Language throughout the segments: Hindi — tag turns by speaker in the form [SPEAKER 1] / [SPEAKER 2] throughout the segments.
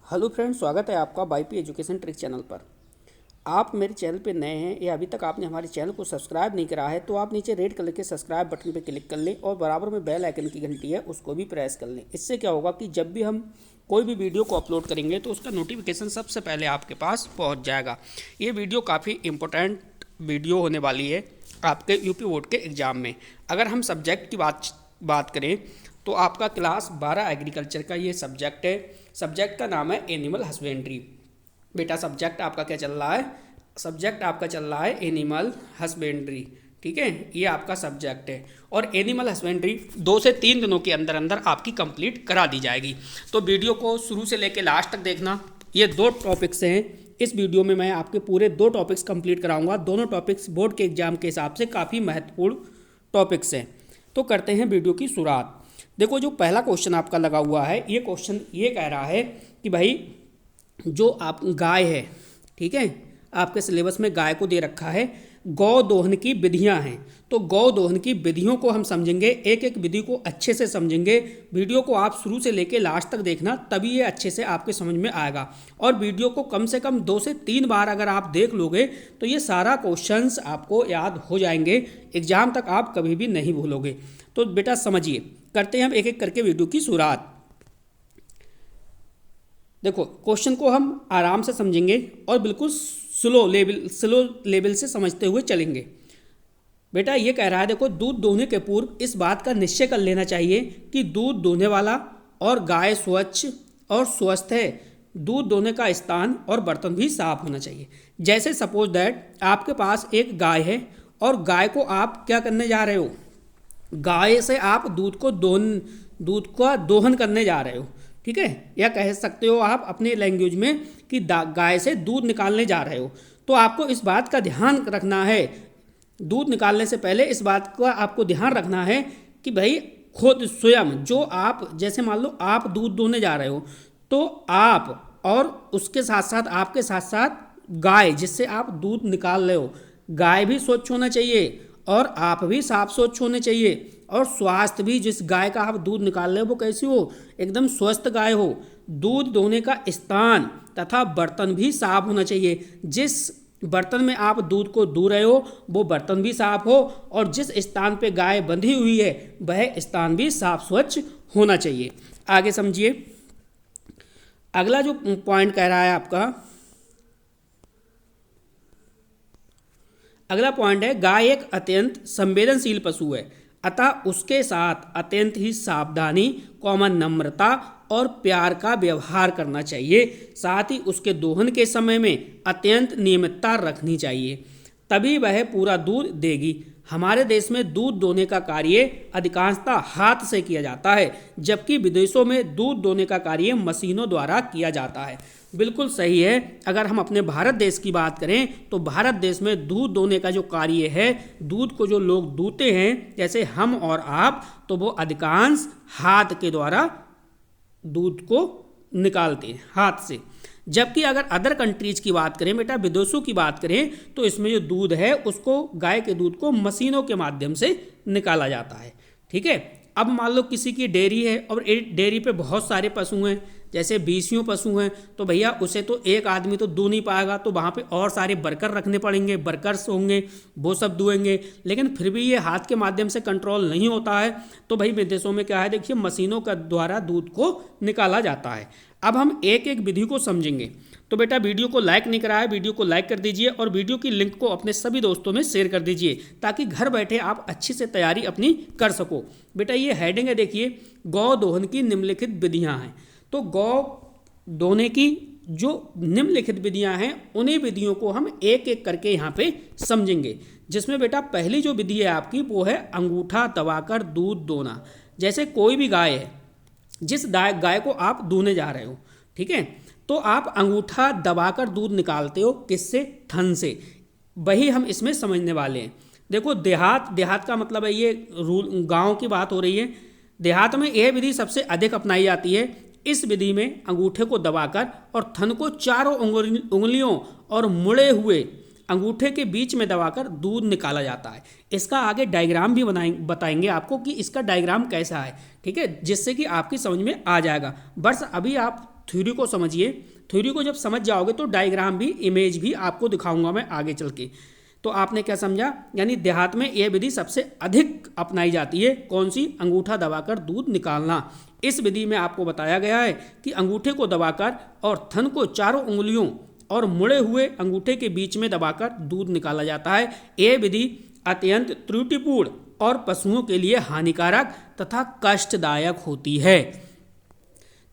[SPEAKER 1] हेलो फ्रेंड्स, स्वागत है आपका बाईपी एजुकेशन ट्रिक चैनल पर। आप मेरे चैनल पे नए हैं या अभी तक आपने हमारे चैनल को सब्सक्राइब नहीं करा है तो आप नीचे रेड कलर के सब्सक्राइब बटन पे क्लिक कर लें और बराबर में बेल आइकन की घंटी है उसको भी प्रेस कर लें। इससे क्या होगा कि जब भी हम कोई भी वीडियो को अपलोड करेंगे तो उसका नोटिफिकेशन सबसे पहले आपके पास पहुँच जाएगा। ये वीडियो काफ़ी इंपॉर्टेंट वीडियो होने वाली है आपके यूपी बोर्ड के एग्ज़ाम में। अगर हम सब्जेक्ट की बात करें तो आपका क्लास 12 एग्रीकल्चर का ये सब्जेक्ट है। सब्जेक्ट का नाम है एनिमल हस्बेंड्री। बेटा सब्जेक्ट आपका क्या चल रहा है? सब्जेक्ट आपका चल रहा है एनिमल हस्बेंड्री। ठीक है, ये आपका सब्जेक्ट है और एनिमल हस्बेंड्री 2 से 3 दिनों के अंदर अंदर आपकी कंप्लीट करा दी जाएगी। तो वीडियो को शुरू से लेकर लास्ट तक देखना। ये 2 टॉपिक्स हैं। इस वीडियो में मैं आपके पूरे 2 टॉपिक्स कंप्लीट कराऊंगा। दोनों टॉपिक्स बोर्ड के एग्जाम के हिसाब से काफ़ी महत्वपूर्ण टॉपिक्स हैं। तो करते हैं वीडियो की शुरुआत। देखो, जो पहला क्वेश्चन आपका लगा हुआ है, ये क्वेश्चन ये कह रहा है कि भाई जो आप गाय है, ठीक है, आपके सिलेबस में गाय को दे रखा है, गौ दोहन की विधियां हैं। तो गौ दोहन की विधियों को हम समझेंगे, एक एक विधि को अच्छे से समझेंगे। वीडियो को आप शुरू से लेकर लास्ट तक देखना, तभी ये अच्छे से आपके समझ में आएगा। और वीडियो को कम से कम 2 से 3 बार अगर आप देख लोगे तो ये सारा क्वेश्चंस आपको याद हो जाएंगे। एग्जाम तक आप कभी भी नहीं भूलोगे। तो बेटा समझिए, करते हैं हम एक एक करके वीडियो की शुरुआत। देखो, क्वेश्चन को हम आराम से समझेंगे और बिल्कुल स्लो लेवल से समझते हुए चलेंगे। बेटा ये कह रहा है, देखो, दूध दोहने के पूर्व इस बात का निश्चय कर लेना चाहिए कि दूध दोहने वाला और गाय स्वच्छ और स्वस्थ है। दूध दोहने का स्थान और बर्तन भी साफ होना चाहिए। जैसे सपोज दैट आपके पास एक गाय है और गाय को आप क्या करने जा रहे हो? गाय से आप दूध का दोहन करने जा रहे हो, ठीक है, या कह सकते हो आप अपने लैंग्वेज में कि गाय से दूध निकालने जा रहे हो। तो आपको इस बात का ध्यान रखना है, दूध निकालने से पहले इस बात का आपको ध्यान रखना है कि भाई खुद स्वयं जो आप, जैसे मान लो आप दूध दोहने जा रहे हो तो आप और उसके साथ साथ आपके साथ साथ गाय जिससे आप दूध निकाल रहे हो, गाय भी स्वच्छ होना चाहिए और आप भी साफ स्वच्छ होने चाहिए। और स्वास्थ्य भी, जिस गाय का आप दूध निकाल रहे हो वो कैसी हो? एकदम स्वस्थ गाय हो। दूध दोहने का स्थान तथा बर्तन भी साफ होना चाहिए। जिस बर्तन में आप दूध को दू रहे हो वो बर्तन भी साफ हो और जिस स्थान पे गाय बंधी हुई है वह स्थान भी साफ स्वच्छ होना चाहिए। आगे समझिए, अगला जो पॉइंट कह रहा है आपका, अगला पॉइंट है, गाय एक अत्यंत संवेदनशील पशु है, अतः उसके साथ अत्यंत ही सावधानी, नम्रता और प्यार का व्यवहार करना चाहिए। साथ ही उसके दोहन के समय में अत्यंत नियमितता रखनी चाहिए, तभी वह पूरा दूध देगी। हमारे देश में दूध दोहने का कार्य अधिकांशतः हाथ से किया जाता है, जबकि विदेशों में दूध दोहने का कार्य मशीनों द्वारा किया जाता है। बिल्कुल सही है। अगर हम अपने भारत देश की बात करें तो भारत देश में दूध दोहने का जो कार्य है, दूध को जो लोग दूहते हैं जैसे हम और आप, तो वो अधिकांश हाथ के द्वारा दूध को निकालते हैं, हाथ से। जबकि अगर अदर कंट्रीज की बात करें, बेटा विदेशों की बात करें, तो इसमें जो दूध है उसको, गाय के दूध को मशीनों के माध्यम से निकाला जाता है। ठीक है, अब मान लो किसी की डेयरी है और डेयरी पे बहुत सारे पशु हैं, जैसे 20 पशु हैं, तो भैया उसे तो एक आदमी तो दू नहीं पाएगा, तो वहाँ पे और सारे वर्कर रखने पड़ेंगे, वर्कर्स होंगे, वो सब दुएंगे। लेकिन फिर भी ये हाथ के माध्यम से कंट्रोल नहीं होता है, तो भाई विदेशों में क्या है, देखिए मशीनों का द्वारा दूध को निकाला जाता है। अब हम एक एक विधि को समझेंगे। तो बेटा वीडियो को लाइक नहीं करा है, वीडियो को लाइक कर दीजिए और वीडियो की लिंक को अपने सभी दोस्तों में शेयर कर दीजिए ताकि घर बैठे आप अच्छी से तैयारी अपनी कर सको। बेटा ये हेडिंग है, देखिए, गौ दोहन की निम्नलिखित विधियां हैं। तो गौ दोहने की जो निम्नलिखित विधियां हैं उन्हीं विधियों को हम एक एक करके यहाँ पे समझेंगे, जिसमें बेटा पहली जो विधि है आपकी वो है अंगूठा दबाकर दूध दोहना। जैसे कोई भी गाय है, जिस गाय को आप दूहने जा रहे हो, ठीक है, तो आप अंगूठा दबाकर दूध निकालते हो, किससे? थन से। वही हम इसमें समझने वाले हैं। देखो देहात का मतलब है, ये गांव की बात हो रही है। देहात में यह विधि सबसे अधिक अपनाई जाती है। इस विधि में अंगूठे को दबाकर और थन को चारों उंगलियों और मुड़े हुए अंगूठे के बीच में दबाकर दूध निकाला जाता है। इसका आगे डायग्राम भी बताएंगे आपको कि इसका डायग्राम कैसा है, ठीक है, जिससे कि आपकी समझ में आ जाएगा। बस अभी आप थ्योरी को समझिए। थ्योरी को जब समझ जाओगे तो डायग्राम भी, इमेज भी आपको दिखाऊंगा मैं आगे चल के। तो आपने क्या समझा, यानी देहात में यह विधि सबसे अधिक अपनाई जाती है। कौन सी? अंगूठा दबाकर दूध निकालना। इस विधि में आपको बताया गया है कि अंगूठे को दबाकर और थन को चारों उंगलियों और मुड़े हुए अंगूठे के बीच में दबाकर दूध निकाला जाता है। यह विधि अत्यंत त्रुटिपूर्ण और पशुओं के लिए हानिकारक तथा कष्टदायक होती है।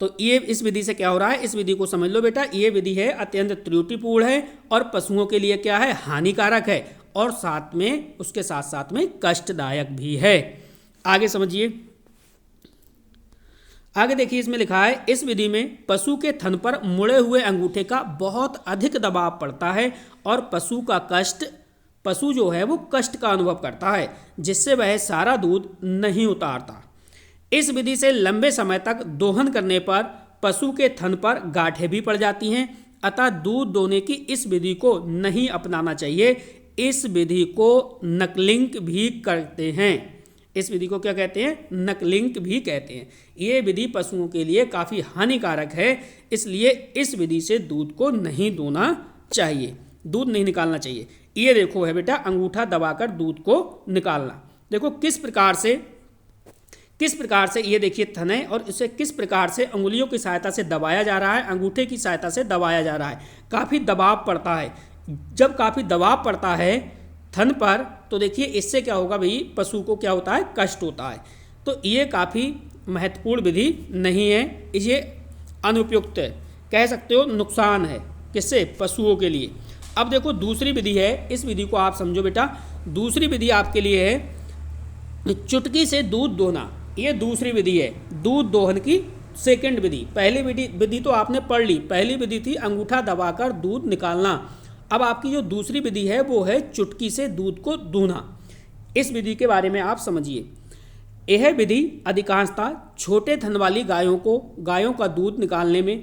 [SPEAKER 1] तो ये इस विधि से क्या हो रहा है, इस विधि को समझ लो बेटा। ये विधि है अत्यंत त्रुटिपूर्ण है और पशुओं के लिए क्या है, हानिकारक है, और साथ में उसके साथ साथ में कष्टदायक भी है। आगे समझिए, आगे देखिए, इसमें लिखा है इस विधि में पशु के थन पर मुड़े हुए अंगूठे का बहुत अधिक दबाव पड़ता है और पशु जो है वो कष्ट का अनुभव करता है, जिससे वह सारा दूध नहीं उतारता। इस विधि से लंबे समय तक दोहन करने पर पशु के थन पर गांठें भी पड़ जाती हैं, अतः दूध दोहने की इस विधि को नहीं अपनाना चाहिए। इस विधि को नकलिंक भी करते हैं। इस विधि को क्या कहते हैं? नकलिंक भी कहते हैं। ये विधि पशुओं के लिए काफ़ी हानिकारक है, इसलिए इस विधि से दूध को नहीं दोना चाहिए, दूध नहीं निकालना चाहिए। ये देखो है बेटा, अंगूठा दबाकर दूध को निकालना। देखो किस प्रकार से ये देखिए थन है, और इसे किस प्रकार से अंगुलियों की सहायता से दबाया जा रहा है, अंगूठे की सहायता से दबाया जा रहा है। काफ़ी दबाव पड़ता है। जब काफ़ी दबाव पड़ता है थन पर, तो देखिए इससे क्या होगा भाई, पशु को क्या होता है, कष्ट होता है। तो ये काफ़ी महत्वपूर्ण विधि नहीं है, ये अनुपयुक्त है, कह सकते हो नुकसान है। किससे? पशुओं के लिए। अब देखो दूसरी विधि है, इस विधि को आप समझो बेटा। दूसरी विधि आपके लिए है चुटकी से दूध दोहना। ये दूसरी विधि है, दूध दोहन की सेकंड विधि। पहली विधि तो आपने पढ़ ली, पहली विधि थी अंगूठा दबाकर दूध निकालना। अब आपकी जो दूसरी विधि है वो है चुटकी से दूध को दूहना। इस विधि के बारे में आप समझिए। यह विधि अधिकांशतः छोटे थन वाली गायों का दूध निकालने में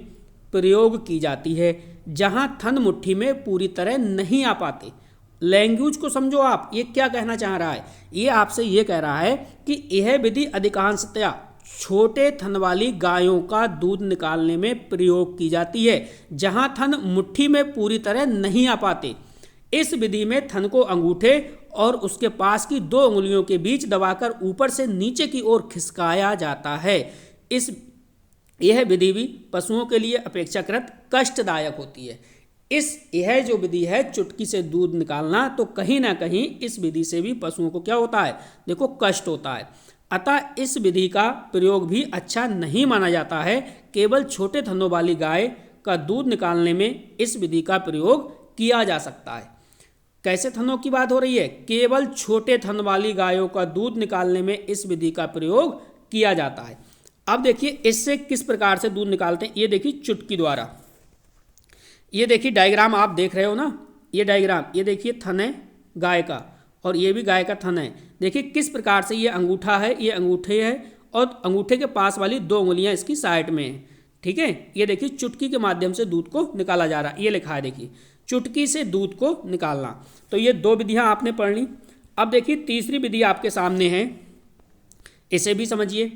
[SPEAKER 1] प्रयोग की जाती है, जहां थन मुट्ठी में पूरी तरह नहीं आ पाते। लैंग्वेज को समझो आप, ये क्या कहना चाह रहा है? ये आपसे ये कह रहा है कि यह विधि अधिकांशतया छोटे थन वाली गायों का दूध निकालने में प्रयोग की जाती है, जहां थन मुट्ठी में पूरी तरह नहीं आ पाते। इस विधि में थन को अंगूठे और उसके पास की 2 उंगलियों के बीच दबाकर ऊपर से नीचे की ओर खिसकाया जाता है। यह विधि भी पशुओं के लिए अपेक्षाकृत कष्टदायक होती है। यह जो विधि है चुटकी से दूध निकालना, तो कहीं ना कहीं इस विधि से भी पशुओं को क्या होता है, देखो कष्ट होता है। अतः इस विधि का प्रयोग भी अच्छा नहीं माना जाता है। केवल छोटे थनों वाली गाय का दूध निकालने में इस विधि का प्रयोग किया जा सकता है। कैसे थनों की बात हो रही है? केवल छोटे थन वाली गायों का दूध निकालने में इस विधि का प्रयोग किया जाता है। अब देखिए इससे किस प्रकार से दूध निकालते हैं। ये देखिए चुटकी द्वारा, ये देखिए डायग्राम आप देख रहे हो ना, ये डायग्राम, ये देखिए थन है गाय का और ये भी गाय का थन है। देखिए किस प्रकार से ये अंगूठा है, ये अंगूठे है और अंगूठे के पास वाली 2 उंगलियां इसकी साइड में है। ठीक है, ये देखिए चुटकी के माध्यम से दूध को निकाला जा रहा है। ये लिखा है देखिए, चुटकी से दूध को निकालना। तो ये 2 विधियां आपने पढ़ ली। अब देखिए तीसरी विधि आपके सामने है, इसे भी समझिए।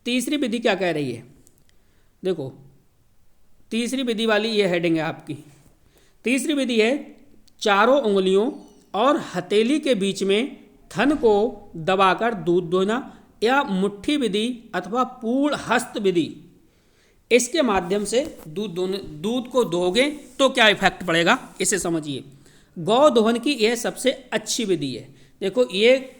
[SPEAKER 1] तीसरी विधि क्या कह रही है? देखो तीसरी विधि वाली ये हेडिंग है आपकी। तीसरी विधि है चारों उंगलियों और हथेली के बीच में थन को दबाकर दूध दोहना, या मुट्ठी विधि अथवा पूर्ण हस्त विधि। इसके माध्यम से दूध को दोगे तो क्या इफेक्ट पड़ेगा, इसे समझिए। गौ दोहन की यह सबसे अच्छी विधि है। देखो ये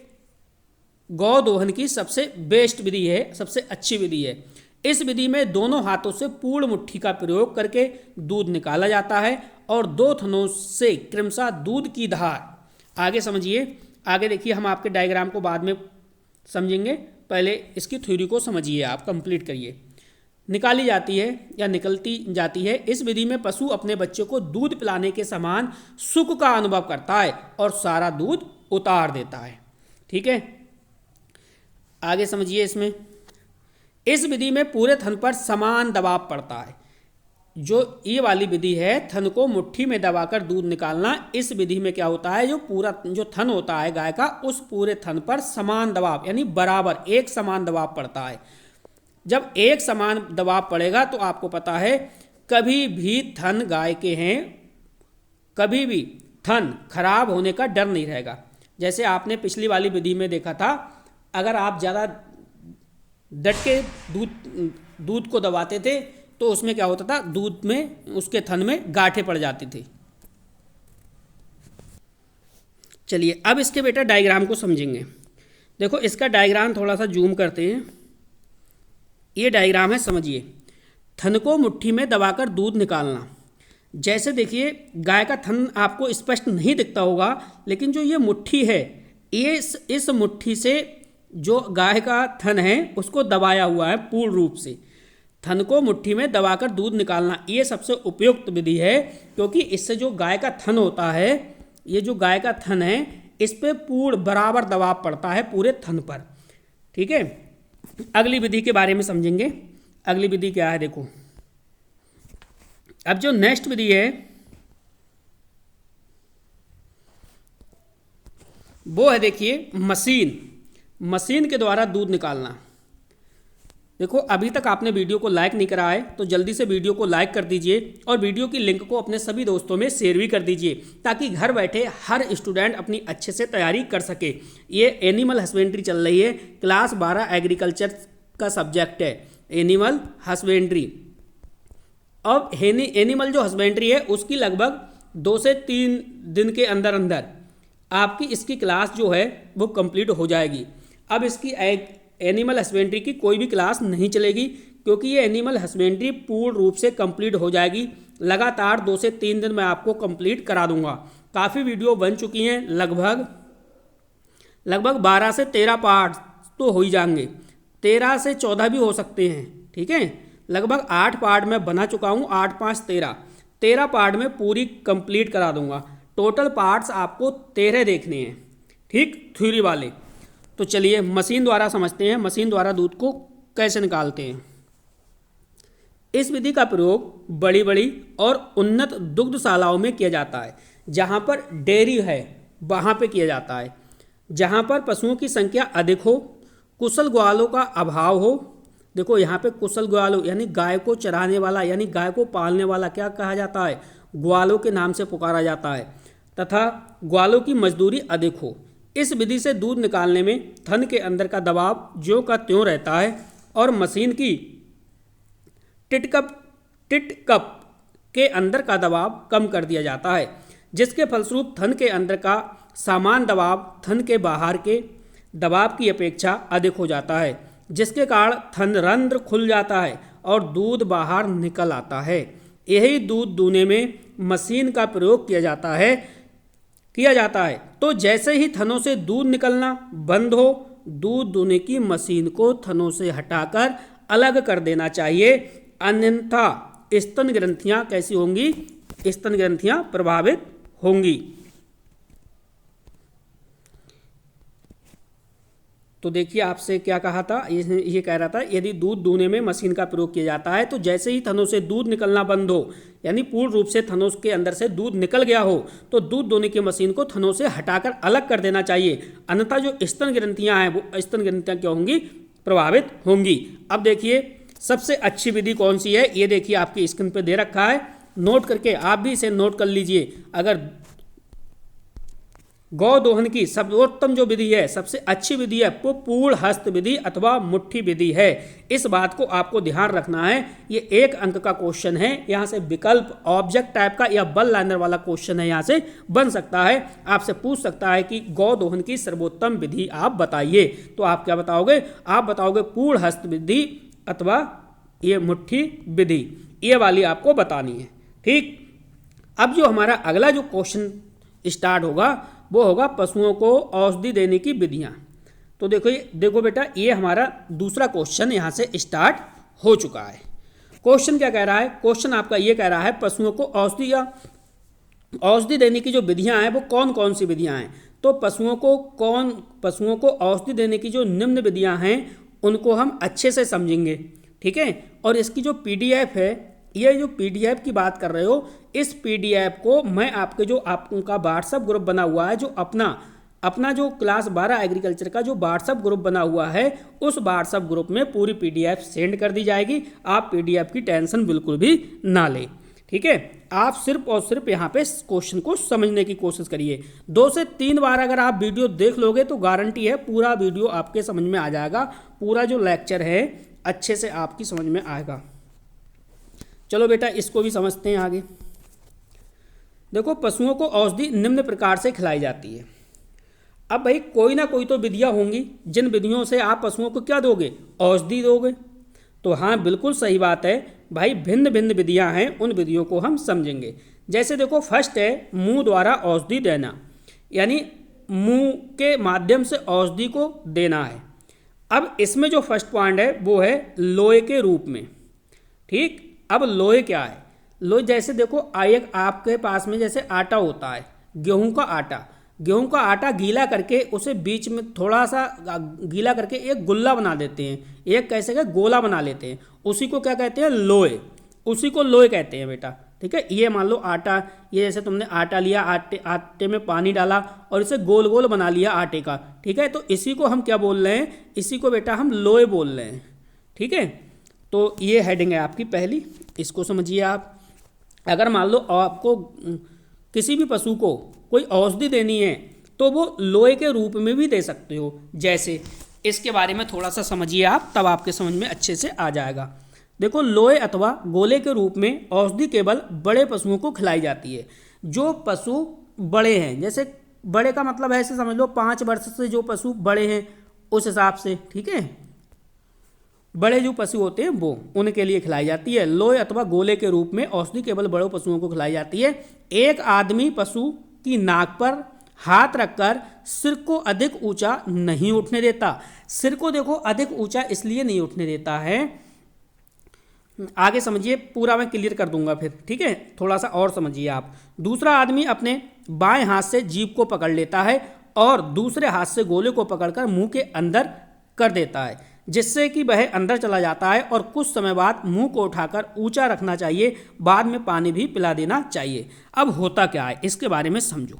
[SPEAKER 1] गौ दोहन की सबसे बेस्ट विधि है, सबसे अच्छी विधि है। इस विधि में दोनों हाथों से पूर्ण मुट्ठी का प्रयोग करके दूध निकाला जाता है और 2 थनों से क्रमशः दूध की धार, आगे समझिए, आगे देखिए, हम आपके डायग्राम को बाद में समझेंगे, पहले इसकी थ्योरी को समझिए, आप कंप्लीट करिए। निकाली जाती है या निकलती जाती है। इस विधि में पशु अपने बच्चे को दूध पिलाने के समान सुख का अनुभव करता है और सारा दूध उतार देता है। ठीक है, आगे समझिए। इसमें इस विधि में पूरे थन पर समान दबाव पड़ता है। जो ये वाली विधि है थन को मुट्ठी में दबाकर दूध निकालना, इस विधि में क्या होता है, जो थन होता है गाय का, उस पूरे थन पर समान दबाव यानी बराबर एक समान दबाव पड़ता है। जब एक समान दबाव पड़ेगा तो आपको पता है कभी भी थन गाय के हैं, कभी भी थन खराब होने का डर नहीं रहेगा। जैसे आपने पिछली वाली विधि में देखा था, अगर आप ज़्यादा डट के दूध को दबाते थे तो उसमें क्या होता था, दूध में उसके थन में गांठें पड़ जाती थी। चलिए अब इसके बेटा डायग्राम को समझेंगे। देखो इसका डायग्राम थोड़ा सा जूम करते हैं। ये डायग्राम है, समझिए। थन को मुट्ठी में दबाकर दूध निकालना। जैसे देखिए गाय का थन आपको स्पष्ट नहीं दिखता होगा, लेकिन जो ये मुट्ठी है, ये इस मुट्ठी से जो गाय का थन है उसको दबाया हुआ है पूर्ण रूप से। थन को मुट्ठी में दबाकर दूध निकालना ये सबसे उपयुक्त विधि है, क्योंकि इससे जो गाय का थन होता है, ये जो गाय का थन है, इस पे पूर्ण बराबर दबाव पड़ता है पूरे थन पर। ठीक है, अगली विधि के बारे में समझेंगे। अगली विधि क्या है, देखो। अब जो नेक्स्ट विधि है वो है, देखिए, मशीन के द्वारा दूध निकालना। देखो अभी तक आपने वीडियो को लाइक नहीं करा है तो जल्दी से वीडियो को लाइक कर दीजिए और वीडियो की लिंक को अपने सभी दोस्तों में शेयर भी कर दीजिए, ताकि घर बैठे हर स्टूडेंट अपनी अच्छे से तैयारी कर सके। ये एनिमल हस्बेंड्री चल रही है, क्लास 12 एग्रीकल्चर का सब्जेक्ट है एनिमल हस्बेंड्री। अब एनिमल जो हस्बेंड्री है उसकी लगभग 2 से 3 दिन के अंदर अंदर आपकी इसकी क्लास जो है वो कंप्लीट हो जाएगी। अब इसकी एनिमल हस्बेंड्री की कोई भी क्लास नहीं चलेगी, क्योंकि ये एनिमल हस्बेंड्री पूर्ण रूप से कंप्लीट हो जाएगी। लगातार 2 से 3 दिन मैं आपको कंप्लीट करा दूंगा। काफ़ी वीडियो बन चुकी हैं, लगभग 12 से 13 पार्ट तो हो ही जाएंगे, 13 से 14 भी हो सकते हैं। ठीक है, लगभग 8 पार्ट में बना चुका हूँ, 8 5 13 पार्ट में पूरी कंप्लीट करा दूंगा। टोटल पार्ट्स आपको 13 देखने हैं, ठीक, थ्योरी वाले। तो चलिए मशीन द्वारा समझते हैं, मशीन द्वारा दूध को कैसे निकालते हैं। इस विधि का प्रयोग बड़ी बड़ी और उन्नत दुग्धशालाओं में किया जाता है, जहाँ पर डेयरी है वहाँ पे किया जाता है, जहाँ पर पशुओं की संख्या अधिक हो, कुशल ग्वालों का अभाव हो। देखो यहाँ पे कुशल ग्वालों यानी गाय को चराने वाला यानी गाय को पालने वाला क्या कहा जाता है, ग्वालों के नाम से पुकारा जाता है, तथा ग्वालों की मजदूरी अधिक हो। इस विधि से दूध निकालने में थन के अंदर का दबाव ज्यों का त्यों रहता है और मशीन की टिटकप के अंदर का दबाव कम कर दिया जाता है, जिसके फलस्वरूप थन के अंदर का समान दबाव थन के बाहर के दबाव की अपेक्षा अधिक हो जाता है, जिसके कारण थन रंध्र खुल जाता है और दूध बाहर निकल आता है। यही दूध दूने में मशीन का प्रयोग किया जाता है। तो जैसे ही थनों से दूध निकलना बंद हो, दूध दूने की मशीन को थनों से हटाकर अलग कर देना चाहिए, अन्यथा स्तन ग्रंथियां कैसी होंगी, स्तन ग्रंथियां प्रभावित होंगी। तो देखिए आपसे क्या कहा था, ये कह रहा था यदि दूध दूने में मशीन का प्रयोग किया जाता है तो जैसे ही थनों से दूध निकलना बंद हो, यानी पूर्ण रूप से थनों के अंदर से दूध निकल गया हो, तो दूध दूने की मशीन को थनों से हटाकर अलग कर देना चाहिए, अन्यथा जो स्तन ग्रंथियां हैं वो स्तन ग्रंथियां क्या होंगी, प्रभावित होंगी। अब देखिए सबसे अच्छी विधि कौन सी है, ये देखिए आपकी स्क्रीन पर दे रखा है, नोट करके आप भी इसे नोट कर लीजिए। अगर गौ दोहन की सर्वोत्तम जो विधि है, सबसे अच्छी विधि है, वो पूर्ण हस्त विधि अथवा मुट्ठी विधि है। इस बात को आपको ध्यान रखना है। ये 1 अंक का क्वेश्चन है, यहाँ से विकल्प ऑब्जेक्ट टाइप का या बल लाइनर वाला क्वेश्चन है, यहाँ से बन सकता है। आपसे पूछ सकता है कि गौ दोहन की सर्वोत्तम विधि आप बताइए, तो आप क्या बताओगे, आप बताओगे पूर्ण हस्त विधि अथवा ये मुट्ठी विधि, ये वाली आपको बतानी है। ठीक, अब जो हमारा अगला जो क्वेश्चन स्टार्ट होगा वो होगा पशुओं को औषधि देने की विधियां। तो देखो बेटा, ये हमारा दूसरा क्वेश्चन यहाँ से स्टार्ट हो चुका है। क्वेश्चन क्या कह रहा है, क्वेश्चन आपका ये कह रहा है पशुओं को औषधि देने की जो विधियां हैं वो कौन कौन सी विधियां हैं। तो पशुओं को औषधि देने की जो निम्न विधियां हैं उनको हम अच्छे से समझेंगे। ठीक है, और इसकी जो PDF है, ये जो PDF की बात कर रहे हो, इस PDF को मैं आपका व्हाट्सएप ग्रुप बना हुआ है जो अपना जो क्लास 12 एग्रीकल्चर का जो व्हाट्सअप ग्रुप बना हुआ है उस व्हाट्सअप ग्रुप में पूरी PDF सेंड कर दी जाएगी। आप PDF की टेंशन बिल्कुल भी ना लें, ठीक है। आप सिर्फ और सिर्फ यहाँ पे क्वेश्चन को समझने की कोशिश करिए। 2 से 3 बार अगर आप वीडियो देख लोगे तो गारंटी है पूरा वीडियो आपके समझ में आ जाएगा, पूरा जो लेक्चर है अच्छे से आपकी समझ में आएगा। चलो बेटा इसको भी समझते हैं आगे। देखो पशुओं को औषधि निम्न प्रकार से खिलाई जाती है। अब भाई कोई ना कोई तो विधियाँ होंगी जिन विधियों से आप पशुओं को क्या दोगे, औषधि दोगे। तो हाँ बिल्कुल सही बात है भाई, भिन्न भिन्न विधियाँ हैं, उन विधियों को हम समझेंगे। जैसे देखो फर्स्ट है मुंह द्वारा औषधि देना, यानी मुंह के माध्यम से औषधि को देना है। अब इसमें जो फर्स्ट पॉइंट है वो है लोहे के रूप में, ठीक। अब लोहे क्या है, लोहे जैसे देखो एक आपके पास में जैसे आटा होता है, गेहूं का आटा गीला करके उसे बीच में थोड़ा सा गीला करके एक गुल्ला बना देते हैं, एक कैसे का गोला बना लेते हैं, उसी को क्या कहते हैं, लोहे। उसी को लोहे कहते हैं बेटा, ठीक है। ये मान लो आटा, ये जैसे तुमने आटा लिया, आटे में पानी डाला और इसे गोल गोल बना लिया आटे का, ठीक है। तो इसी को हम क्या बोल रहे हैं, इसी को बेटा हम लोहे बोल रहे हैं, ठीक है। तो ये हेडिंग है आपकी पहली, इसको समझिए आप। अगर मान लो आपको किसी भी पशु को कोई औषधि देनी है तो वो लोहे के रूप में भी दे सकते हो। जैसे इसके बारे में थोड़ा सा समझिए आप, तब आपके समझ में अच्छे से आ जाएगा। देखो लोहे अथवा गोले के रूप में औषधि केवल बड़े पशुओं को खिलाई जाती है। जो पशु बड़े हैं, जैसे बड़े का मतलब है ऐसे समझ लो 5 वर्ष से जो पशु बड़े हैं उस हिसाब से, ठीक है। बड़े जो पशु होते हैं वो उनके लिए खिलाई जाती है। लोहे अथवा गोले के रूप में औषधि केवल बड़े पशुओं को खिलाई जाती है। एक आदमी पशु की नाक पर हाथ रखकर सिर को अधिक ऊंचा नहीं उठने देता। सिर को देखो अधिक ऊंचा इसलिए नहीं उठने देता है, आगे समझिए, पूरा मैं क्लियर कर दूंगा फिर, ठीक है। थोड़ा सा और समझिए आप। दूसरा आदमी अपने बाएं हाथ से जीभ को पकड़ लेता है और दूसरे हाथ से गोले को पकड़कर मुंह के अंदर कर देता है, जिससे कि वह अंदर चला जाता है और कुछ समय बाद मुंह को उठाकर ऊंचा रखना चाहिए, बाद में पानी भी पिला देना चाहिए। अब होता क्या है इसके बारे में समझो।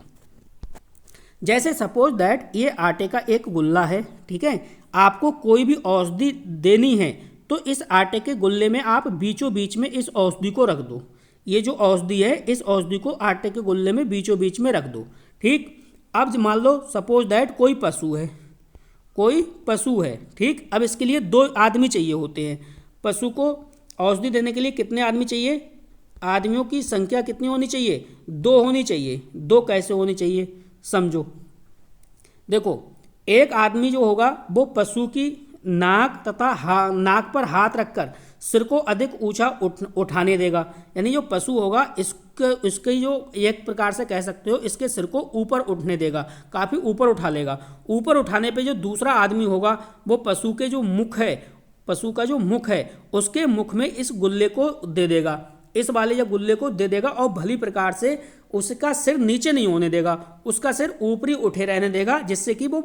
[SPEAKER 1] जैसे सपोज दैट ये आटे का एक गुल्ला है, ठीक है। आपको कोई भी औषधि देनी है तो इस आटे के गुल्ले में आप बीचों बीच में इस औषधि को रख दो। ये जो औषधि है इस औषधि को आटे के गुल्ले में बीचों बीच में रख दो, ठीक। अब मान लो सपोज दैट कोई पशु है, ठीक। अब इसके लिए 2 आदमी चाहिए होते हैं। पशु को औषधि देने के लिए कितने आदमी चाहिए, आदमियों की संख्या कितनी होनी चाहिए, 2 होनी चाहिए। 2 कैसे होनी चाहिए समझो। देखो एक आदमी जो होगा वो पशु की नाक तथा नाक पर हाथ रखकर सिर को अधिक ऊंचा उठाने देगा, यानी जो पशु होगा इसके जो एक प्रकार से कह सकते हो इसके सिर को ऊपर उठने देगा, काफ़ी ऊपर उठा लेगा। ऊपर उठाने पे जो दूसरा आदमी होगा वो पशु का जो मुख है उसके मुख में इस गुल्ले को दे देगा, इस वाले या गुल्ले को दे देगा और भली प्रकार से उसका सिर नीचे नहीं होने देगा, उसका सिर ऊपरी उठे रहने देगा, जिससे कि वो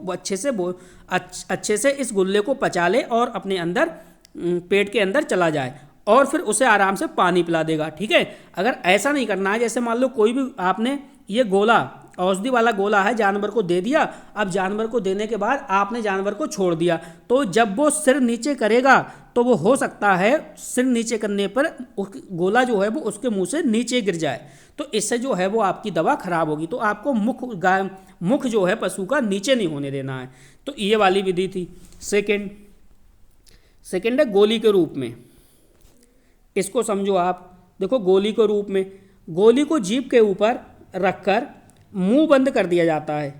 [SPEAKER 1] अच्छे से इस गुल्ले को पचा ले और अपने अंदर पेट के अंदर चला जाए और फिर उसे आराम से पानी पिला देगा, ठीक है। अगर ऐसा नहीं करना है, जैसे मान लो कोई भी आपने ये गोला औषधि वाला गोला है जानवर को दे दिया, अब जानवर को देने के बाद आपने जानवर को छोड़ दिया, तो जब वो सिर नीचे करेगा तो वो हो सकता है सिर नीचे करने पर गोला जो है वो उसके मुंह से नीचे गिर जाए, तो इससे जो है वो आपकी दवा खराब होगी। तो आपको मुख जो है पशु का नीचे नहीं होने देना है। तो ये वाली विधि थी। सेकेंड है गोली के रूप में, इसको समझो आप। देखो गोली के रूप में गोली को जीभ के ऊपर रखकर मुंह बंद कर दिया जाता है।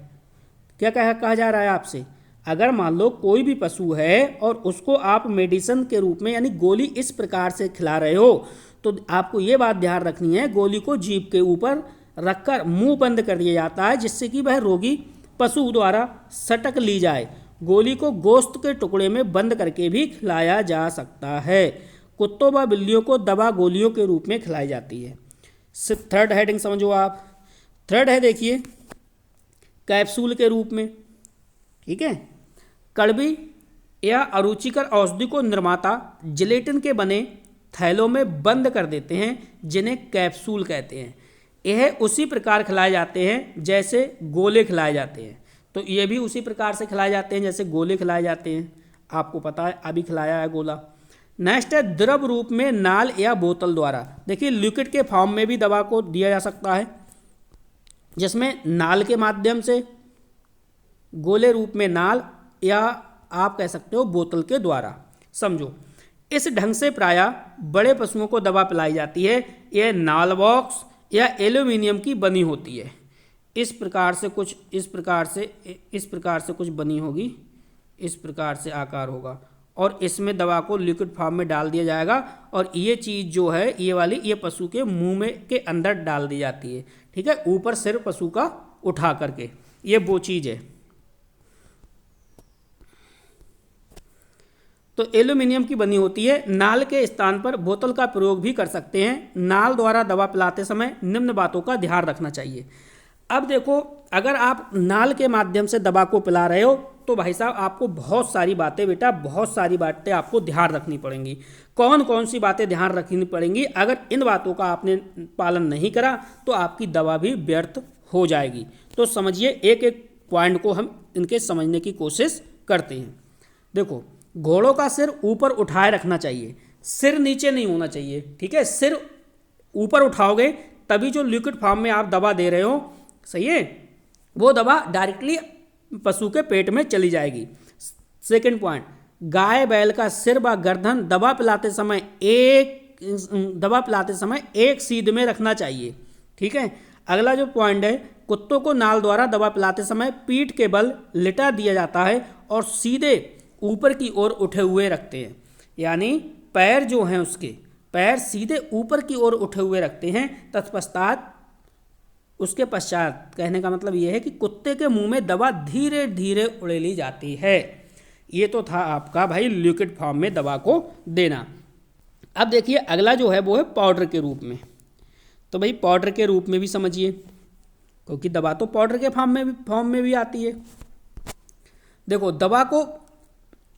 [SPEAKER 1] क्या कहा जा रहा है आपसे, अगर मान लो कोई भी पशु है और उसको आप मेडिसिन के रूप में यानी गोली इस प्रकार से खिला रहे हो तो आपको ये बात ध्यान रखनी है, गोली को जीभ के ऊपर रखकर मुंह बंद कर दिया जाता है जिससे कि वह रोगी पशु द्वारा सटक ली जाए। गोली को गोश्त के टुकड़े में बंद करके भी खिलाया जा सकता है। कुत्तों व बिल्लियों को दवा गोलियों के रूप में खिलाई जाती है। थर्ड हेडिंग समझो आप। थर्ड है देखिए कैप्सूल के रूप में, ठीक है। कड़वी या अरुचिकर औषधि को निर्माता जिलेटिन के बने थैलों में बंद कर देते हैं जिन्हें कैप्सूल कहते हैं। यह उसी प्रकार खिलाए जाते हैं जैसे गोले खिलाए जाते हैं। तो ये भी उसी प्रकार से खिलाए जाते हैं जैसे गोले खिलाए जाते हैं, आपको पता है अभी खिलाया है गोला। नेक्स्ट है द्रव रूप में नाल या बोतल द्वारा। देखिए लिक्विड के फॉर्म में भी दवा को दिया जा सकता है, जिसमें नाल के माध्यम से, गोले रूप में नाल, या आप कह सकते हो बोतल के द्वारा। समझो, इस ढंग से प्रायः बड़े पशुओं को दवा पिलाई जाती है। यह नाल बॉक्स या एल्यूमिनियम की बनी होती है। इस प्रकार से कुछ कुछ बनी होगी, इस प्रकार से आकार होगा, और इसमें दवा को लिक्विड फॉर्म में डाल दिया जाएगा, और ये चीज़ जो है ये वाली, ये पशु के मुंह में के अंदर डाल दी जाती है। ठीक है, ऊपर सिर पशु का उठा करके, ये वो चीज़ है। तो एल्यूमिनियम की बनी होती है। नाल के स्थान पर बोतल का प्रयोग भी कर सकते हैं। नाल द्वारा दवा पिलाते समय निम्न बातों का ध्यान रखना चाहिए। अब देखो, अगर आप नाल के माध्यम से दवा को पिला रहे हो तो भाई साहब आपको बहुत सारी बातें, बेटा बहुत सारी बातें आपको ध्यान रखनी पड़ेंगी। कौन कौन सी बातें ध्यान रखनी पड़ेंगी? अगर इन बातों का आपने पालन नहीं करा तो आपकी दवा भी व्यर्थ हो जाएगी। तो समझिए, एक एक पॉइंट को हम इनके समझने की कोशिश करते हैं। देखो, घोड़ों का सिर ऊपर उठाए रखना चाहिए, सिर नीचे नहीं होना चाहिए। ठीक है, सिर ऊपर उठाओगे तभी जो लिक्विड फॉर्म में आप दवा दे रहे हो, सही है, वो दवा डायरेक्टली पशु के पेट में चली जाएगी। सेकंड पॉइंट, गाय बैल का सिर व गर्दन दवा पिलाते समय एक सीध में रखना चाहिए। ठीक है, अगला जो पॉइंट है, कुत्तों को नाल द्वारा दवा पिलाते समय पीठ के बल लिटा दिया जाता है और सीधे ऊपर की ओर उठे हुए रखते हैं। यानी पैर जो हैं, उसके पैर सीधे ऊपर की ओर उठे हुए रखते हैं। उसके पश्चात कहने का मतलब यह है कि कुत्ते के मुंह में दवा धीरे धीरे उड़ेली जाती है। ये तो था आपका भाई लिक्विड फॉर्म में दवा को देना। अब देखिए अगला जो है वो है पाउडर के रूप में। तो भाई पाउडर के रूप में भी समझिए, क्योंकि दवा तो पाउडर के फॉर्म में भी आती है। देखो, दवा को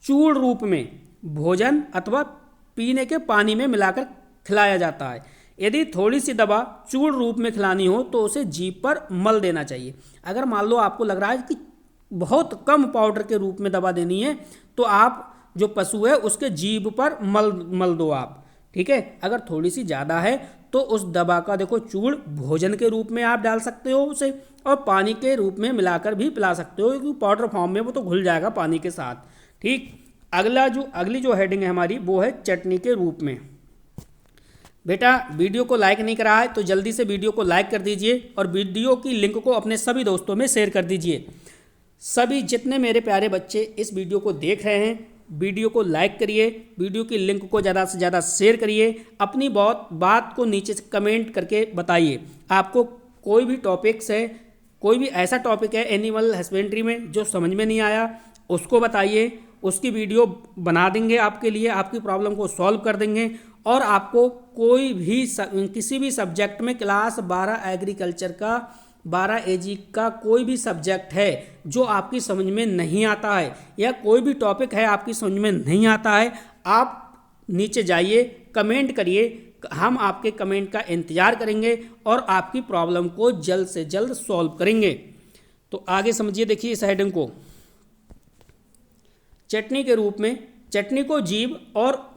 [SPEAKER 1] चूर्ण रूप में भोजन अथवा पीने के पानी में मिलाकर खिलाया जाता है। यदि थोड़ी सी दवा चूर्ण रूप में खिलानी हो तो उसे जीभ पर मल देना चाहिए। अगर मान लो आपको लग रहा है कि बहुत कम पाउडर के रूप में दवा देनी है तो आप जो पशु है उसके जीभ पर मल दो आप। ठीक है, अगर थोड़ी सी ज़्यादा है तो उस दवा का देखो चूर्ण भोजन के रूप में आप डाल सकते हो उसे, और पानी के रूप में मिलाकर भी पिला सकते हो, क्योंकि पाउडर फॉर्म में वो तो घुल जाएगा पानी के साथ। ठीक, अगली जो हेडिंग है हमारी वो है चटनी के रूप में। बेटा वीडियो को लाइक नहीं करा है तो जल्दी से वीडियो को लाइक कर दीजिए और वीडियो की लिंक को अपने सभी दोस्तों में शेयर कर दीजिए। सभी जितने मेरे प्यारे बच्चे इस वीडियो को देख रहे हैं, वीडियो को लाइक करिए, वीडियो की लिंक को ज़्यादा से ज़्यादा शेयर करिए। अपनी बात को नीचे से कमेंट करके बताइए। आपको कोई भी टॉपिक्स है, कोई भी ऐसा टॉपिक है एनिमल हस्बेंड्री में जो समझ में नहीं आया, उसको बताइए, उसकी वीडियो बना देंगे आपके लिए, आपकी प्रॉब्लम को सॉल्व कर देंगे। और आपको कोई भी किसी भी सब्जेक्ट में क्लास 12 एग्रीकल्चर का, 12 AG का कोई भी सब्जेक्ट है जो आपकी समझ में नहीं आता है, या कोई भी टॉपिक है आपकी समझ में नहीं आता है, आप नीचे जाइए, कमेंट करिए, हम आपके कमेंट का इंतज़ार करेंगे और आपकी प्रॉब्लम को जल्द से जल्द सॉल्व करेंगे। तो आगे समझिए, देखिए इस हेडिंग को, चटनी के रूप में। चटनी को जीभ और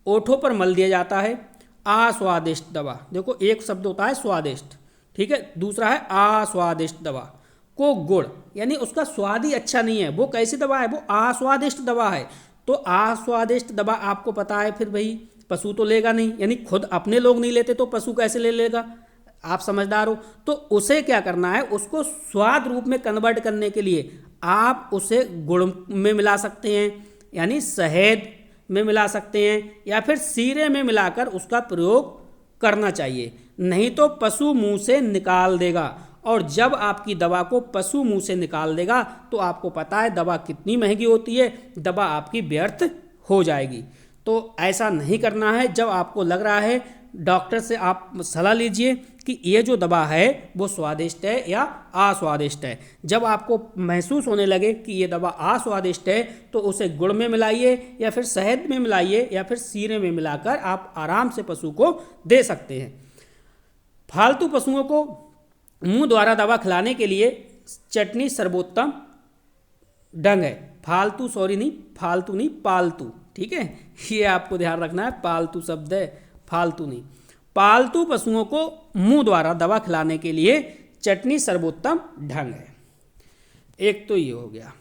[SPEAKER 1] ओठों पर मल दिया जाता है। अस्वादिष्ट दवा, देखो एक शब्द होता है स्वादिष्ट, ठीक है, दूसरा है अस्वादिष्ट दवा को गुड़, यानी उसका स्वाद ही अच्छा नहीं है, वो कैसी दवा है, वो अस्वादिष्ट दवा है। तो अस्वादिष्ट दवा आपको पता है फिर भाई पशु तो लेगा नहीं, यानी खुद अपने लोग नहीं लेते तो पशु कैसे ले लेगा, आप समझदार हो। तो उसे क्या करना है, उसको स्वाद रूप में कन्वर्ट करने के लिए आप उसे गुड़ में मिला सकते हैं, यानी शहद में मिला सकते हैं, या फिर सीरे में मिलाकर उसका प्रयोग करना चाहिए, नहीं तो पशु मुंह से निकाल देगा। और जब आपकी दवा को पशु मुंह से निकाल देगा तो आपको पता है दवा कितनी महंगी होती है, दवा आपकी व्यर्थ हो जाएगी। तो ऐसा नहीं करना है। जब आपको लग रहा है, डॉक्टर से आप सलाह लीजिए कि ये जो दवा है वो स्वादिष्ट है या अस्वादिष्ट है। जब आपको महसूस होने लगे कि ये दवा अस्वादिष्ट है तो उसे गुड़ में मिलाइए, या फिर शहद में मिलाइए, या फिर सीरे में मिलाकर आप आराम से पशु को दे सकते हैं। फालतू पशुओं को मुंह द्वारा दवा खिलाने के लिए चटनी सर्वोत्तम ढंग है। फालतू, सॉरी नहीं, फालतू नहीं, पालतू, ठीक है, ये आपको ध्यान रखना है, पालतू शब्द है, फालतू नहीं। पालतू पशुओं को मुंह द्वारा दवा खिलाने के लिए चटनी सर्वोत्तम ढंग है। एक तो ये हो गया।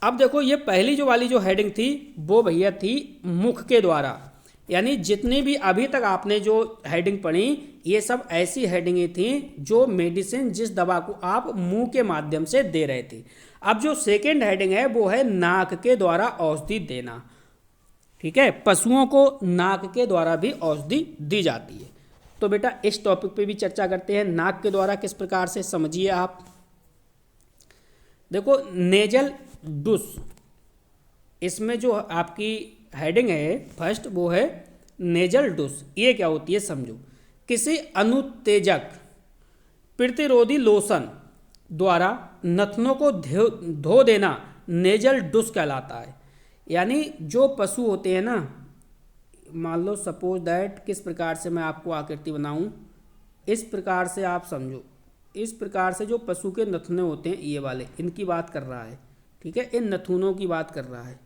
[SPEAKER 1] अब देखो ये पहली जो वाली जो हेडिंग थी वो भैया थी मुख के द्वारा, यानी जितनी भी अभी तक आपने जो हेडिंग पढ़ी ये सब ऐसी हेडिंगें थी जो मेडिसिन, जिस दवा को आप मुंह के माध्यम से दे रहे थे। अब जो सेकेंड हेडिंग है वो है नाक के द्वारा औषधि देना, ठीक है, पशुओं को नाक के द्वारा भी औषधि दी जाती है। तो बेटा इस टॉपिक पे भी चर्चा करते हैं, नाक के द्वारा किस प्रकार से, समझिए आप। देखो नेजल डूस, इसमें जो आपकी हेडिंग है फर्स्ट वो है नेजल डूस। ये क्या होती है समझो। किसी अनुत्तेजक प्रतिरोधी लोशन द्वारा नथनों को धो देना नेजल डूस कहलाता है। यानी जो पशु होते हैं ना, मान लो सपोज दैट, किस प्रकार से मैं आपको आकृति बनाऊं, इस प्रकार से आप समझो, इस प्रकार से जो पशु के नथुने होते हैं ये वाले, इनकी बात कर रहा है, ठीक है, इन नथुनों की बात कर रहा है।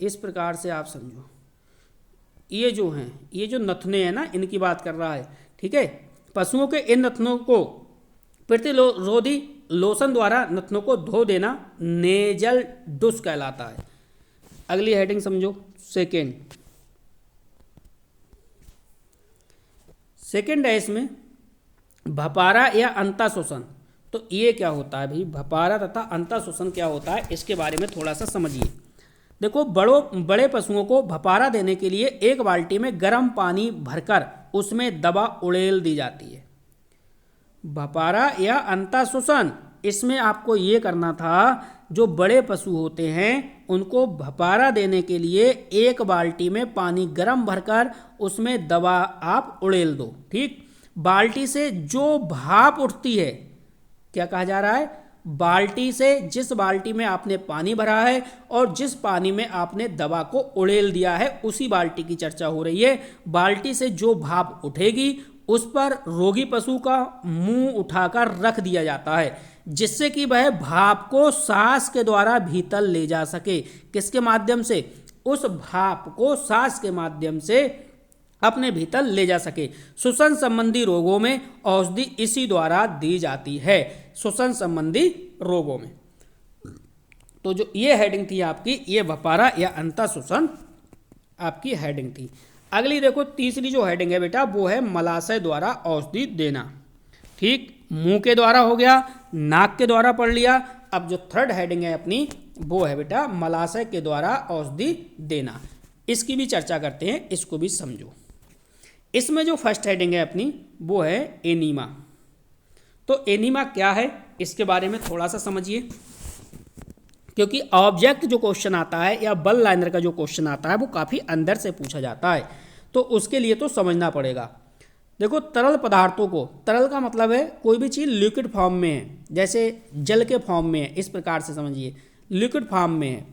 [SPEAKER 1] इस प्रकार से आप समझो, ये जो हैं, ये जो नथुने हैं ना, इनकी बात कर रहा है, ठीक है। पशुओं के इन नथुनों को प्रतिरोधी लोशन द्वारा नथुनों को धो देना नेजल डूस कहलाता है। अगली हेडिंग समझो, सेकेंड है इसमें भपारा या अंता शोषण। तो ये क्या होता है भाई, भपारा तथा अंता शोषण क्या होता है, इसके बारे में थोड़ा सा समझिए। देखो बड़े पशुओं को भपारा देने के लिए एक बाल्टी में गर्म पानी भरकर उसमें दवा उड़ेल दी जाती है। भपारा या अंता शोषण, इसमें आपको ये करना था, जो बड़े पशु होते हैं उनको भपारा देने के लिए एक बाल्टी में पानी गर्म भरकर उसमें दवा आप उड़ेल दो, ठीक। बाल्टी से जो भाप उठती है, क्या कहा जा रहा है, बाल्टी से, जिस बाल्टी में आपने पानी भरा है और जिस पानी में आपने दवा को उड़ेल दिया है उसी बाल्टी की चर्चा हो रही है। बाल्टी से जो भाप उठेगी उस पर रोगी पशु का मुंह उठाकर रख दिया जाता है, जिससे कि वह भाप को सांस के द्वारा भीतर ले जा सके। किसके माध्यम से, उस भाप को सांस के माध्यम से अपने भीतर ले जा सके। श्वसन संबंधी रोगों में औषधि इसी द्वारा दी जाती है, श्वसन संबंधी रोगों में। तो जो ये हेडिंग थी आपकी, ये भपारा या अंता शोषण आपकी हेडिंग थी। अगली देखो तीसरी जो हेडिंग है बेटा वो है मलाशय द्वारा औषधि देना, ठीक। मुंह के द्वारा हो गया, नाक के द्वारा पढ़ लिया। अब जो थर्ड हेडिंग है अपनी वो है बेटा मलाशय के द्वारा औषधि देना। इसकी भी चर्चा करते हैं, इसको भी समझो। इसमें जो फर्स्ट हेडिंग है अपनी वो है एनीमा। तो एनीमा क्या है इसके बारे में थोड़ा सा समझिए, क्योंकि ऑब्जेक्ट जो क्वेश्चन आता है या बल लाइनर का जो क्वेश्चन आता है वो काफ़ी अंदर से पूछा जाता है, तो उसके लिए तो समझना पड़ेगा। देखो तरल पदार्थों को, तरल का मतलब है कोई भी चीज़ लिक्विड फॉर्म में है, जैसे जल के फॉर्म में है, इस प्रकार से समझिए, लिक्विड फॉर्म में है।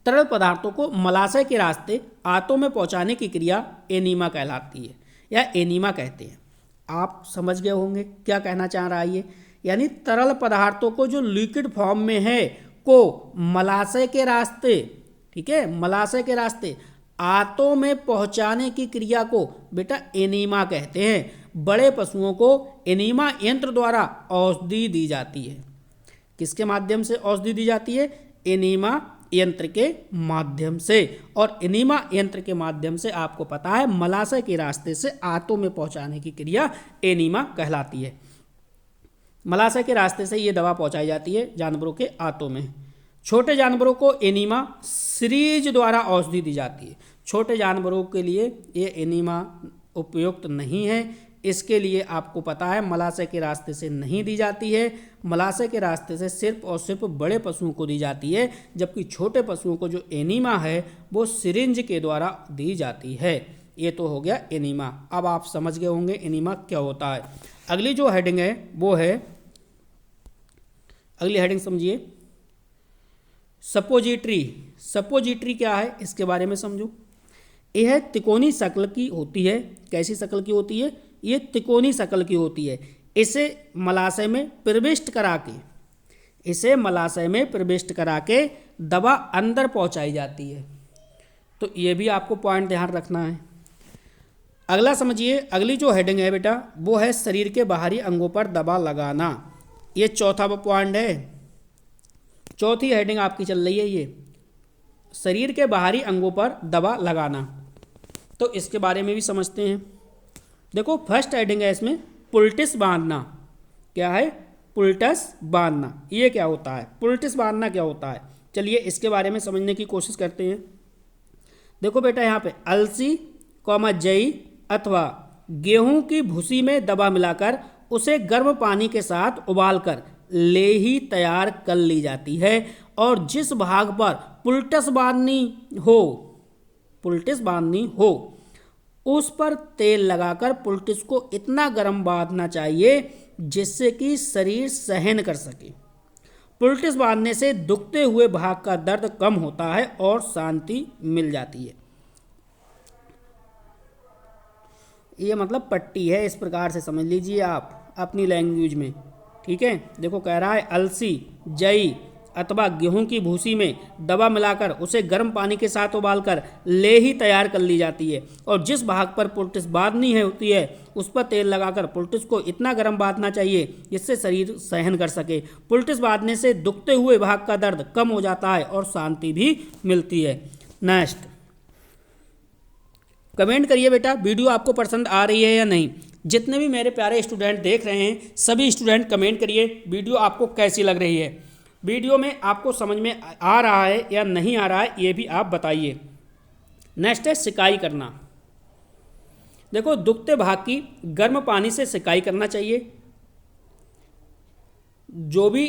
[SPEAKER 1] तरल पदार्थों को मलाशय के रास्ते आंतों में पहुंचाने की क्रिया एनीमा कहलाती है या एनीमा कहते हैं। आप समझ गए होंगे क्या कहना चाह रहा है ये, यानी तरल पदार्थों को जो लिक्विड फॉर्म में है को मलाशय के रास्ते, ठीक है, मलाशय के रास्ते आंतों में पहुंचाने की क्रिया को बेटा एनीमा कहते हैं। बड़े पशुओं को एनीमा यंत्र द्वारा औषधि दी जाती है। किसके माध्यम से औषधि दी जाती है, एनीमा यंत्र के माध्यम से। और एनीमा यंत्र के माध्यम से आपको पता है मलाशय के रास्ते से आंतों में पहुंचाने की क्रिया एनीमा कहलाती है। मलाशय के रास्ते से ये दवा पहुंचाई जाती है जानवरों के आंतों में। छोटे जानवरों को एनीमा सीरीज द्वारा औषधि दी जाती है। छोटे जानवरों के लिए ये एनीमा उपयुक्त नहीं है, इसके लिए आपको पता है मलाशय के रास्ते से नहीं दी जाती है। मलाशय के रास्ते से सिर्फ और सिर्फ बड़े पशुओं को दी जाती है, जबकि छोटे पशुओं को जो एनीमा है वो सिरिंज के द्वारा दी जाती है। ये तो हो गया एनीमा। अब आप समझ गए होंगे एनीमा क्या होता है। अगली जो हेडिंग है वो है, अगली हेडिंग समझिए, सपोजिटरी। सपोजिटरी क्या है इसके बारे में समझो। यह तिकोनी शक्ल की होती है। कैसी शक्ल की होती है, ये तिकोनी शक्ल की होती है। इसे मलाशय में प्रविष्ट करा के दवा अंदर पहुंचाई जाती है। तो ये भी आपको पॉइंट ध्यान रखना है। अगला समझिए, अगली जो हेडिंग है बेटा वो है शरीर के बाहरी अंगों पर दवा लगाना। ये चौथा पॉइंट है, चौथी हेडिंग आपकी चल रही है ये, शरीर के बाहरी अंगों पर दवा लगाना। तो इसके बारे में भी समझते हैं। देखो फर्स्ट हेडिंग है इसमें पुलटिस बांधना। क्या है? पुलटस बांधना। ये क्या होता है? पुलटिस बांधना क्या होता है? चलिए इसके बारे में समझने की कोशिश करते हैं। देखो बेटा यहाँ पे अलसी जई अथवा गेहूं की भूसी में दवा मिलाकर उसे गर्म पानी के साथ उबालकर लेही तैयार कर ली जाती है और जिस भाग पर पुलटिस बांधनी हो उस पर तेल लगाकर पुलटिस को इतना गर्म बांधना चाहिए जिससे कि शरीर सहन कर सके। पुलटिस बांधने से दुखते हुए भाग का दर्द कम होता है और शांति मिल जाती है। ये मतलब पट्टी है, इस प्रकार से समझ लीजिए आप अपनी लैंग्वेज में। ठीक है, देखो कह रहा है अलसी जई अथवा गेहूं की भूसी में दवा मिलाकर उसे गर्म पानी के साथ उबालकर लेही तैयार कर ली जाती है और जिस भाग पर पुलटिस बांधनी होती है उस पर तेल लगाकर पुलटिस को इतना गर्म बांधना चाहिए जिससे शरीर सहन कर सके। पुलटिस बांधने से दुखते हुए भाग का दर्द कम हो जाता है और शांति भी मिलती है। नेक्स्ट, कमेंट करिए बेटा वीडियो आपको पसंद आ रही है या नहीं। जितने भी मेरे प्यारे स्टूडेंट देख रहे हैं सभी स्टूडेंट कमेंट करिए वीडियो आपको कैसी लग रही है, वीडियो में आपको समझ में आ रहा है या नहीं आ रहा है ये भी आप बताइए। नेक्स्ट है सिकाई करना। देखो दुखते भाग की गर्म पानी से सिकाई करना चाहिए। जो भी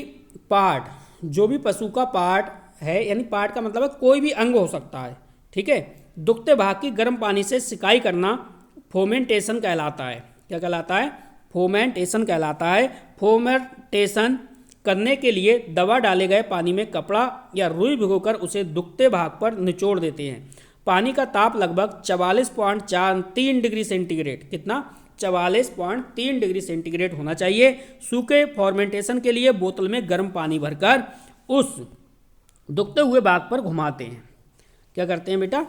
[SPEAKER 1] पशु का पार्ट है, यानी पार्ट का मतलब है कोई भी अंग हो सकता है। ठीक है, दुखते भाग की गर्म पानी से सिकाई करना फोमेंटेशन कहलाता है। क्या कहलाता है? फोमेंटेशन कहलाता है। फोमेंटेशन करने के लिए दवा डाले गए पानी में कपड़ा या रुई भिगोकर उसे दुखते भाग पर निचोड़ देते हैं। पानी का ताप लगभग 44.3 डिग्री सेंटीग्रेड, कितना? 44.3 डिग्री सेंटीग्रेड होना चाहिए। सूखे फॉर्मेंटेशन के लिए बोतल में गर्म पानी भरकर उस दुखते हुए भाग पर घुमाते हैं। क्या करते हैं बेटा?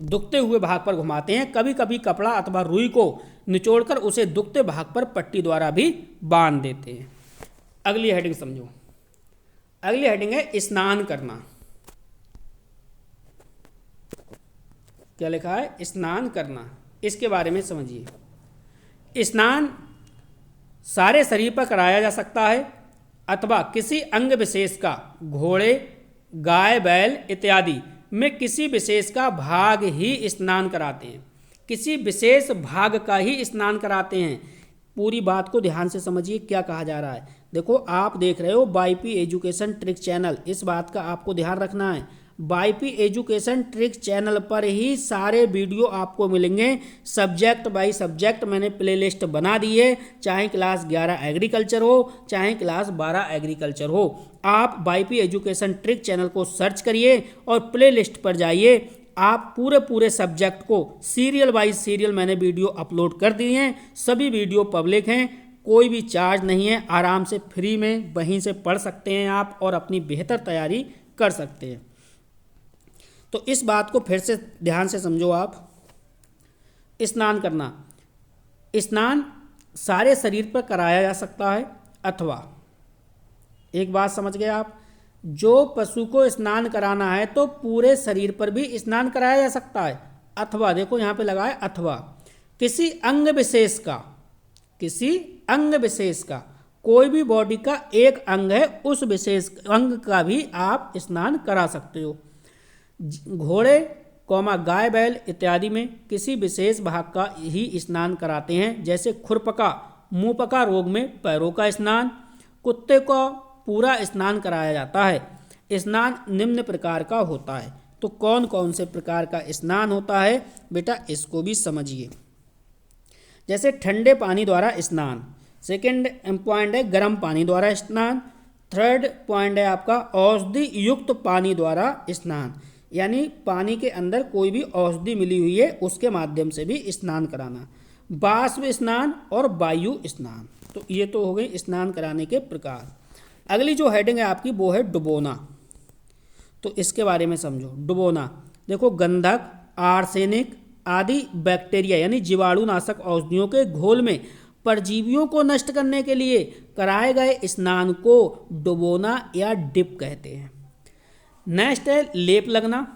[SPEAKER 1] दुखते हुए भाग पर घुमाते हैं। कभी कभी कपड़ा अथवा रुई को निचोड़कर उसे दुखते भाग पर पट्टी द्वारा भी बांध देते हैं। अगली हेडिंग समझो। अगली हेडिंग है स्नान करना। क्या लिखा है? स्नान करना। इसके बारे में समझिए। स्नान सारे शरीर पर कराया जा सकता है अथवा किसी अंग विशेष का, घोड़े गाय बैल इत्यादि में किसी विशेष का भाग ही स्नान कराते हैं। किसी विशेष भाग का ही स्नान कराते हैं। पूरी बात को ध्यान से समझिए क्या कहा जा रहा है। देखो आप देख रहे हो वाईपी एजुकेशन ट्रिक चैनल, इस बात का आपको ध्यान रखना है। वाईपी एजुकेशन ट्रिक चैनल पर ही सारे वीडियो आपको मिलेंगे। सब्जेक्ट बाय सब्जेक्ट मैंने प्लेलिस्ट बना दी है, चाहे क्लास 11 एग्रीकल्चर हो चाहे क्लास 12 एग्रीकल्चर हो। आप वाईपी एजुकेशन ट्रिक चैनल को सर्च करिए और प्लेलिस्ट पर जाइए। आप पूरे सब्जेक्ट को सीरियल बाय सीरियल मैंने वीडियो अपलोड कर दिए हैं। सभी वीडियो पब्लिक हैं, कोई भी चार्ज नहीं है। आराम से फ्री में वहीं से पढ़ सकते हैं आप और अपनी बेहतर तैयारी कर सकते हैं। तो इस बात को फिर से ध्यान से समझो आप। स्नान करना, स्नान सारे शरीर पर कराया जा सकता है अथवा, एक बात समझ गए आप, जो पशु को स्नान कराना है तो पूरे शरीर पर भी स्नान कराया जा सकता है अथवा, देखो यहाँ पे लगा है अथवा, किसी अंग विशेष का कोई भी बॉडी का एक अंग है उस विशेष अंग का भी आप स्नान करा सकते हो। घोड़े गाय बैल इत्यादि में किसी विशेष भाग का ही स्नान कराते हैं, जैसे खुरपका मुंहपका रोग में पैरों का स्नान। कुत्ते को पूरा स्नान कराया जाता है। स्नान निम्न प्रकार का होता है। तो कौन कौन से प्रकार का स्नान होता है बेटा, इसको भी समझिए। जैसे ठंडे पानी द्वारा स्नान, सेकंड पॉइंट है गर्म पानी द्वारा स्नान, थर्ड पॉइंट है आपका औषधि युक्त पानी द्वारा स्नान, यानी पानी के अंदर कोई भी औषधि मिली हुई है उसके माध्यम से भी स्नान कराना। बाष्प स्नान और वायु स्नान। तो ये तो हो गई स्नान कराने के प्रकार। अगली जो हेडिंग है आपकी वो है डुबोना। तो इसके बारे में समझो। डुबोना देखो, गंधक, आर्सेनिक आदि बैक्टीरिया यानी जीवाणुनाशक औषधियों के घोल में परजीवियों को नष्ट करने के लिए कराए गए स्नान को डुबोना या डिप कहते हैं। नेक्स्ट है लेप लगना।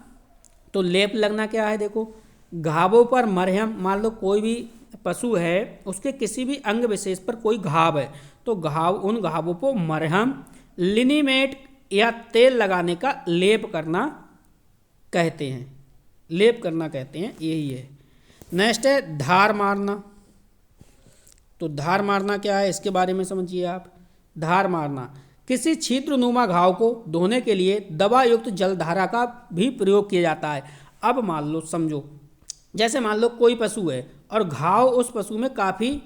[SPEAKER 1] तो लेप लगना क्या है? देखो, घावों पर मरहम, मान लो कोई भी पशु है उसके किसी भी अंग विशेष पर कोई घाव है, तो उन घावों पर मरहम, लिनीमेट या तेल लगाने का लेप करना कहते हैं। लेप करना कहते हैं, यही है। नेक्स्ट है धार मारना। तो धार मारना क्या है, इसके बारे में समझिए आप। धार मारना किसी छिद्रनुमा घाव को धोने के लिए दवा युक्त जलधारा का भी प्रयोग किया जाता है। अब मान लो, समझो, जैसे मान लो कोई पशु है और घाव उस पशु में काफ़ी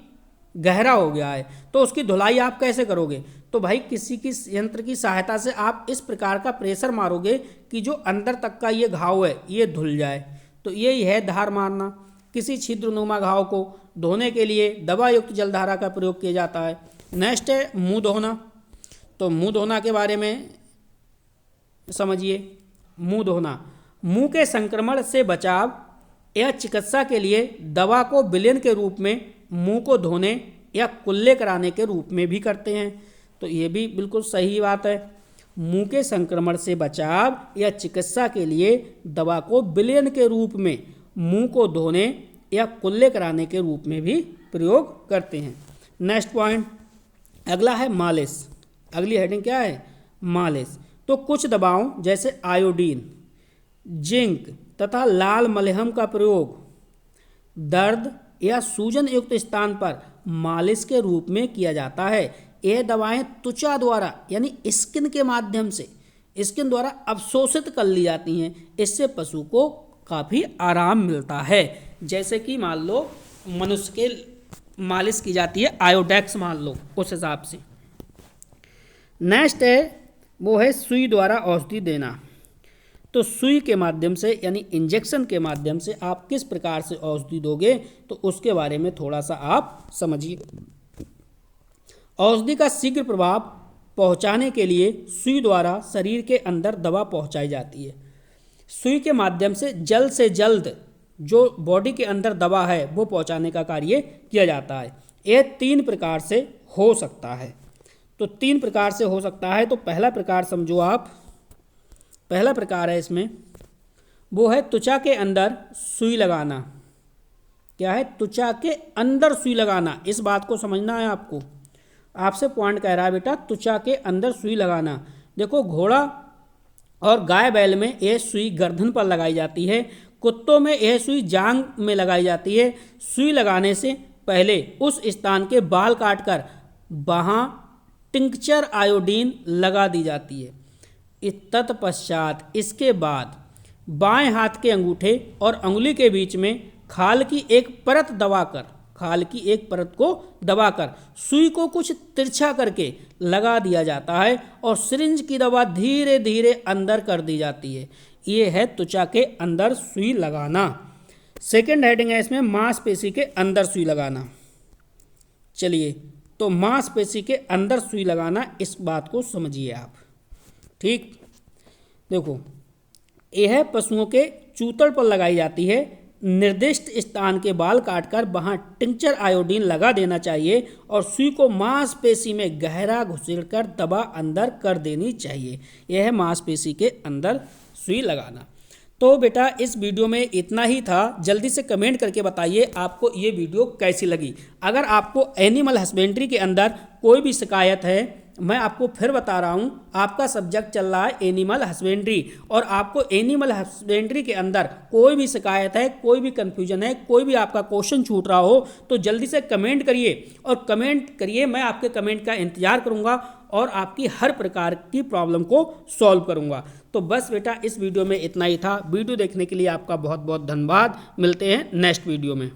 [SPEAKER 1] गहरा हो गया है, तो उसकी धुलाई आप कैसे करोगे? तो भाई किसी की यंत्र की सहायता से आप इस प्रकार का प्रेशर मारोगे कि जो अंदर तक का ये घाव है ये धुल जाए। तो यही है धार मारना। किसी छिद्रनुमा घाव को धोने के लिए दवा युक्त जलधारा का प्रयोग किया जाता है। नेक्स्ट है मुंह धोना। तो मुंह धोना के बारे में समझिए। मुंह धोना मुंह के संक्रमण से बचाव या चिकित्सा के लिए दवा को विलयन के रूप में मुंह को धोने या कुल्ले कराने के रूप में भी करते हैं। तो ये भी बिल्कुल सही बात है। मुंह के संक्रमण से बचाव या चिकित्सा के लिए दवा को विलयन के रूप में मुंह को धोने या कुल्ले कराने के रूप में भी प्रयोग करते हैं। नेक्स्ट पॉइंट अगला है मालिश। अगली हेडिंग क्या है? मालिश। तो कुछ दवाओं जैसे आयोडीन, जिंक तथा लाल मलहम का प्रयोग दर्द या सूजन युक्त स्थान पर मालिश के रूप में किया जाता है। यह दवाएं त्वचा द्वारा यानी स्किन के माध्यम से, स्किन द्वारा अवशोषित कर ली जाती हैं। इससे पशु को काफ़ी आराम मिलता है। जैसे कि मान लो मनुष्य के मालिश की जाती है आयोडेक्स, मान लो उस हिसाब से। नेक्स्ट है वो है सुई द्वारा औषधि देना। तो सुई के माध्यम से यानी इंजेक्शन के माध्यम से आप किस प्रकार से औषधि दोगे, तो उसके बारे में थोड़ा सा आप समझिए। औषधि का शीघ्र प्रभाव पहुंचाने के लिए सुई द्वारा शरीर के अंदर दवा पहुंचाई जाती है। सुई के माध्यम से जल्द जो बॉडी के अंदर दवा है वो पहुंचाने का कार्य किया जाता है। यह 3 प्रकार से हो सकता है। तो 3 प्रकार से हो सकता है। तो पहला प्रकार समझो आप। पहला प्रकार है इसमें, वो है त्वचा के अंदर सुई लगाना। क्या है? त्वचा के अंदर सुई लगाना। इस बात को समझना है आपको। आपसे पॉइंट कह रहा है बेटा त्वचा के अंदर सुई लगाना। देखो, घोड़ा और गाय बैल में यह सुई गर्दन पर लगाई जाती है। कुत्तों में यह सुई जांघ में लगाई जाती है। सुई लगाने से पहले उस स्थान के बाल काटकर वहाँ टिंक्चर आयोडीन लगा दी जाती है। तत्पश्चात इसके बाद बाएं हाथ के अंगूठे और अंगुली के बीच में खाल की एक परत को दबाकर सुई को कुछ तिरछा करके लगा दिया जाता है और सिरिंज की दवा धीरे धीरे अंदर कर दी जाती है। ये है त्वचा के अंदर सुई लगाना। सेकेंड हेडिंग है इसमें मांसपेशी के अंदर सुई लगाना। चलिए, तो मांसपेशी के अंदर सुई लगाना, इस बात को समझिए आप। ठीक, देखो, यह पशुओं के चूतड़ पर लगाई जाती है। निर्दिष्ट स्थान के बाल काटकर वहां टिंक्चर आयोडीन लगा देना चाहिए और सुई को मांसपेशी में गहरा घुसेड़कर दवा अंदर कर देनी चाहिए। यह है मांसपेशी के अंदर सुई लगाना। तो बेटा इस वीडियो में इतना ही था। जल्दी से कमेंट करके बताइए आपको ये वीडियो कैसी लगी। अगर आपको एनिमल हस्बेंड्री के अंदर कोई भी शिकायत है, मैं आपको फिर बता रहा हूँ, आपका सब्जेक्ट चल रहा है एनिमल हस्बेंड्री, और आपको एनिमल हस्बेंड्री के अंदर कोई भी शिकायत है, कोई भी कन्फ्यूजन है, कोई भी आपका क्वेश्चन छूट रहा हो, तो जल्दी से कमेंट करिए और कमेंट करिए। मैं आपके कमेंट का इंतजार करूँगा और आपकी हर प्रकार की प्रॉब्लम को सॉल्व करूँगा। तो बस बेटा इस वीडियो में इतना ही था। वीडियो देखने के लिए आपका बहुत बहुत धन्यवाद। मिलते हैं नेक्स्ट वीडियो में।